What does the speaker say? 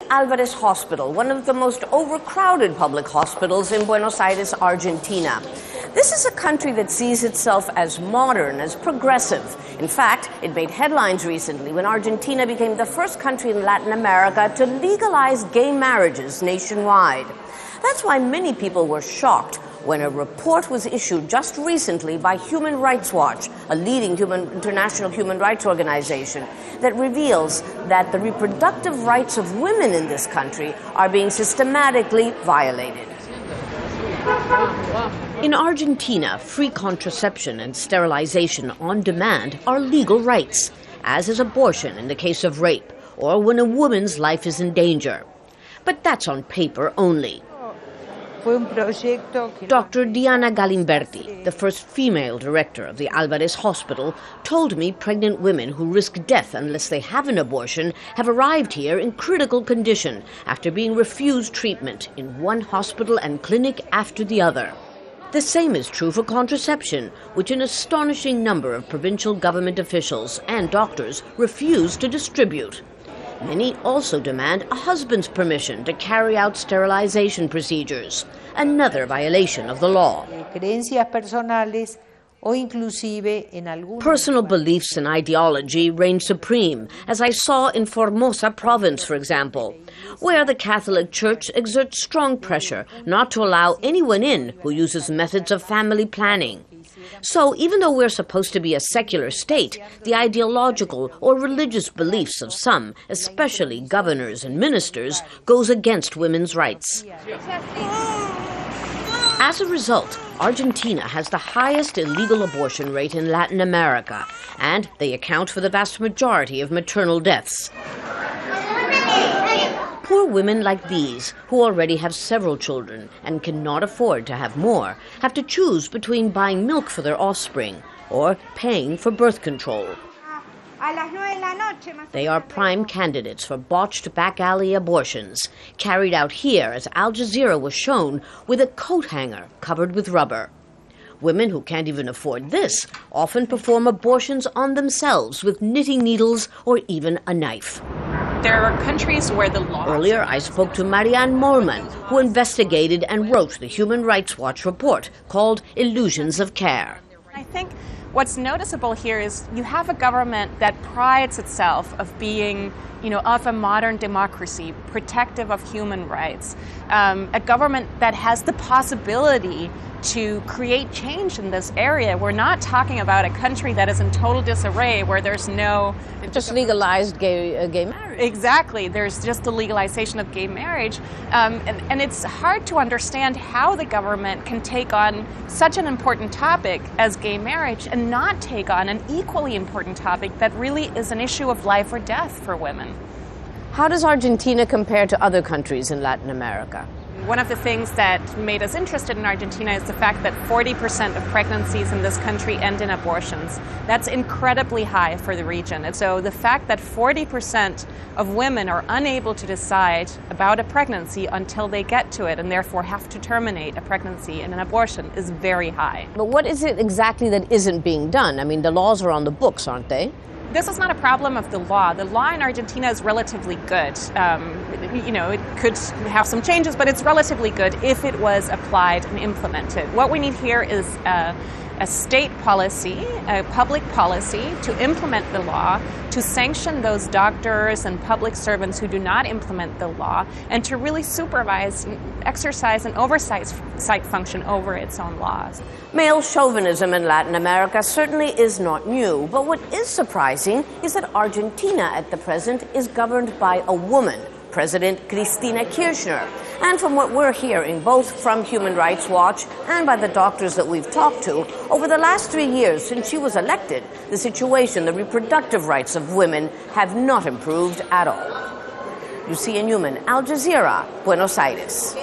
Alvarez Hospital, one of the most overcrowded public hospitals in Buenos Aires, Argentina. This is a country that sees itself as modern, as progressive. In fact, it made headlines recently when Argentina became the first country in Latin America to legalize gay marriages nationwide. That's why many people were shocked when a report was issued just recently by Human Rights Watch, a leading international human rights organization, that reveals that the reproductive rights of women in this country are being systematically violated. In Argentina, free contraception and sterilization on demand are legal rights, as is abortion in the case of rape, or when a woman's life is in danger. But that's on paper only. Dr. Diana Galimberti, the first female director of the Alvarez Hospital, told me pregnant women who risk death unless they have an abortion have arrived here in critical condition after being refused treatment in one hospital and clinic after the other. The same is true for contraception, which an astonishing number of provincial government officials and doctors refuse to distribute. Many also demand a husband's permission to carry out sterilization procedures, another violation of the law. Personal beliefs and ideology reign supreme, as I saw in Formosa province, for example, where the Catholic Church exerts strong pressure not to allow anyone in who uses methods of family planning. So even though we're supposed to be a secular state, the ideological or religious beliefs of some, especially governors and ministers, goes against women's rights. As a result, Argentina has the highest illegal abortion rate in Latin America, and they account for the vast majority of maternal deaths. Poor women like these, who already have several children and cannot afford to have more, have to choose between buying milk for their offspring or paying for birth control. They are prime candidates for botched back-alley abortions, carried out here, as Al Jazeera was shown, with a coat hanger covered with rubber. Women who can't even afford this often perform abortions on themselves with knitting needles or even a knife. There are countries where the law... Earlier, I spoke to Marianne Molman, who investigated and wrote the Human Rights Watch report called Illusions of Care. I think what's noticeable here is you have a government that prides itself of being, of a modern democracy, protective of human rights, a government that has the possibility to create change in this area. We're not talking about a country that is in total disarray, where there's no... Just legalized gay marriage. Exactly. There's just the legalization of gay marriage. And it's hard to understand how the government can take on such an important topic as gay marriage and not take on an equally important topic that really is an issue of life or death for women. How does Argentina compare to other countries in Latin America? One of the things that made us interested in Argentina is the fact that 40% of pregnancies in this country end in abortions. That's incredibly high for the region. And so the fact that 40% of women are unable to decide about a pregnancy until they get to it and therefore have to terminate a pregnancy in an abortion is very high. But what is it exactly that isn't being done? I mean, the laws are on the books, aren't they? This is not a problem of the law. The law in Argentina is relatively good. It could have some changes, but it's relatively good if it was applied and implemented. What we need here is a state policy, a public policy to implement the law, to sanction those doctors and public servants who do not implement the law, and to really supervise, exercise an oversight function over its own laws. Male chauvinism in Latin America certainly is not new, but what is surprising is that Argentina at the present is governed by a woman, President Cristina Kirchner. And from what we're hearing, both from Human Rights Watch and by the doctors that we've talked to, over the last 3 years since she was elected, the situation, the reproductive rights of women have not improved at all. Lucia Newman, Al Jazeera, Buenos Aires.